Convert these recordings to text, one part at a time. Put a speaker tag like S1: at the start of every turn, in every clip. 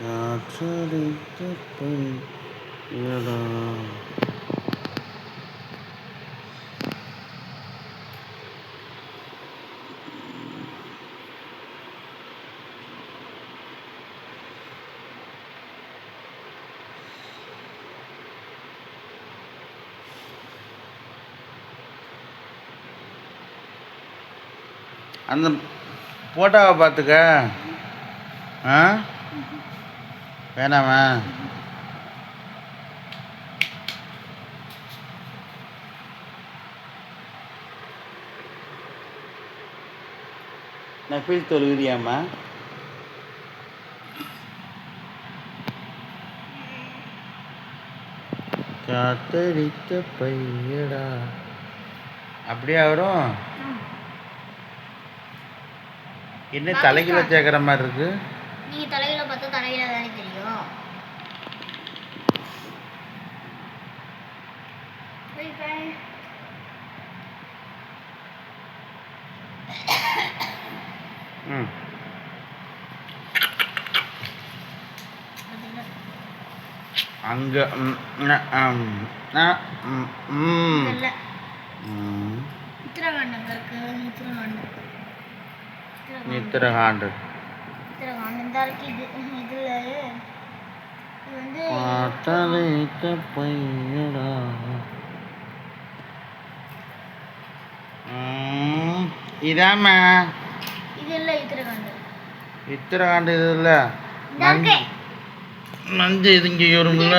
S1: காற்றடித்த பையடா அந்த போட்டோவை பார்த்துக்க. ஆ வேணாமா? நஃபீல் தொழுகிறியாம்மா? காத்தடித்த பையடா அப்படியே வரும். என்ன தலைகீழ கேட்குற மாதிரி இருக்கு?
S2: நீங்க தலைகீழ பார்த்தா தலைகீழ தானே தெரியும்.
S1: அங்க நித்திரகாண்டு பையடா இதாம்மா.
S2: இது இல்ல இத்திரகாண்டு.
S1: இத்திரகாண்டு இது இல்ல. மஞ்சள் இது இங்கே வரும்ல.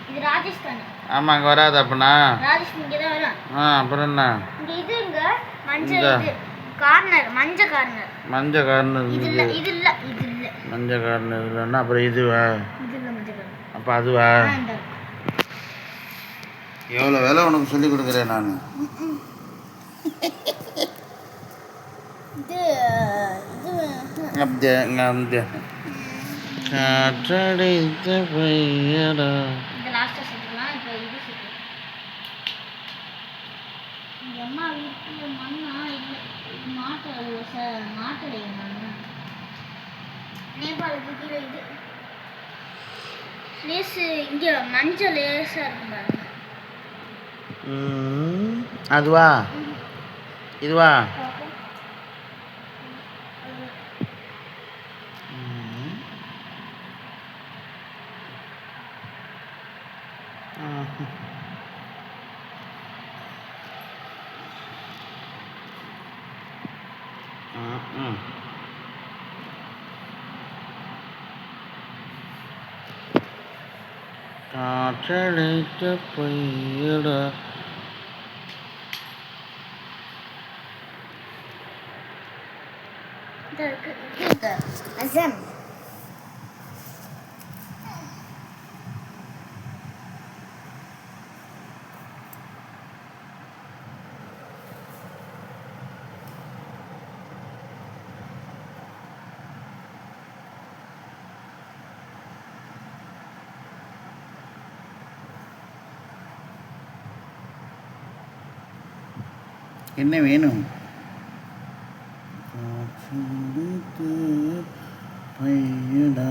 S2: இது ராஜஸ்தான்.
S1: ஆமா அங்க வராது அப்படின்னா.
S2: ராஜஸ்தான் இங்க தான் வரும்.
S1: அப்புறம் என்ன?
S2: இங்க இதுங்க மஞ்சள் இது கார்னர் மஞ்சள் கார்னர்.
S1: மஞ்சள் கார்னர்
S2: இது இல்ல இது இல்ல இது இல்ல.
S1: மஞ்சள் கார்னர் இல்லன்னா அப்புறம் இதுவா?
S2: இது இல்ல மஞ்சள் கார்னர்.
S1: அப்ப அதுவா? எவ்வளவு வேலை உனக்கு சொல்லி கொடுக்குறேன் நான்.
S2: இது
S1: அப்படியே அப்படியே காற்றடித்த பையடா.
S2: இந்த லாஸ்டா செட்டுலாம் இப்போ இது செட்டு. எங்க அம்மா வீட்டுல மண்ணா இல்ல மாட்டலை மண்ணா. நேபாளுக்கு கீழே இது லேசு இங்க மஞ்சள் லேசா இருக்கும் பாருங்க.
S1: அதுவா இதுவா? காற்றடித்த பையடா
S2: அசம்
S1: என்ன வேணும்? பையடா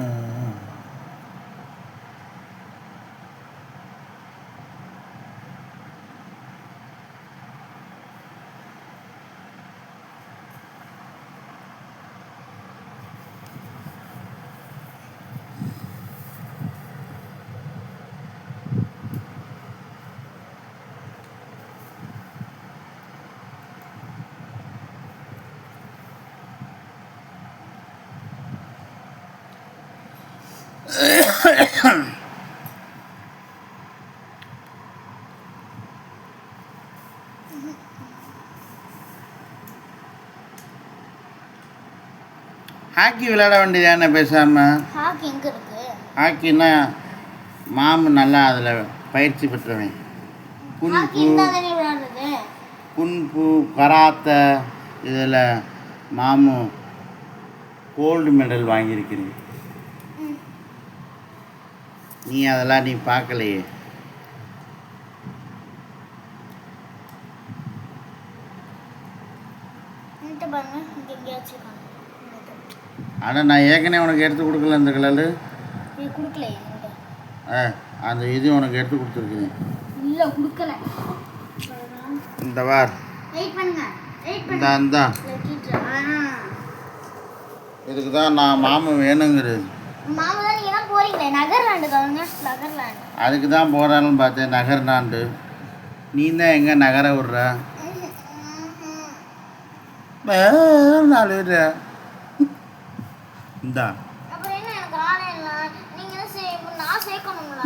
S1: ஹாக்கி விளையாட வேண்டியதானே பேசாம?
S2: ஹாக்கி எங்க இருக்கு?
S1: ஹாக்கின்னா மாமு நல்லா அதில் பயிற்சி பெற்றவன். குன்பு கராத்தே இதில் மாமு கோல்டு மெடல் வாங்கியிருக்கிறேன். நீ அதெல்லாம் நீ பார்க்கலையே.
S2: பாருங்க இங்க எங்கேயாச்சும்
S1: ஆனால் நான் ஏற்கனவே உனக்கு எடுத்து கொடுக்கல இந்த கலரு.
S2: இது கொடுக்கல
S1: அந்த இது உனக்கு எடுத்து கொடுத்துருக்குது.
S2: இல்லை கொடுக்கல.
S1: இந்த வார்
S2: வெயிட் பண்ணுங்க
S1: இந்த இதுக்கு தான் நான் மாமன் வேணுங்கிறது.
S2: மாமா தான் நீங்க தான் போறீங்களே நகர்லாண்டு கவங்க நகர்லாண்டு. அதுக்கு
S1: தான் போகிறான்னு பார்த்தேன் நகர்லாண்டு. நீ தான் எங்கே நகர விட்ற? நாலு இந்தா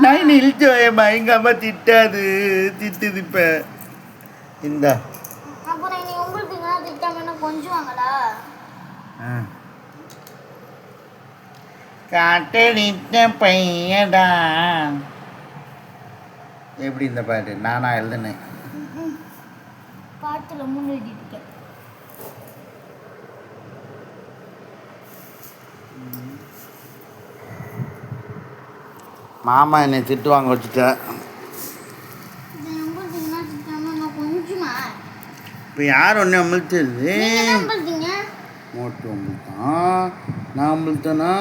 S1: நான் இழுத்து வையம்மா. எங்கள் அம்மா திட்டாது, திட்டுது இப்போ. இந்தா காட்டடித்த பையடா. எப்படி இந்த பாட்டு நானா எழுதுனேன்?
S2: பாட்டுல முன்னெழுதிருக்கேன்.
S1: மாமா என்னை திட்டு வாங்க வச்சுட்ட. இப்போ யார் ஒன்று அமிழ்த்தது? மோட்டு அமிழ்த்தான். நான் அமிழ்த்தனா?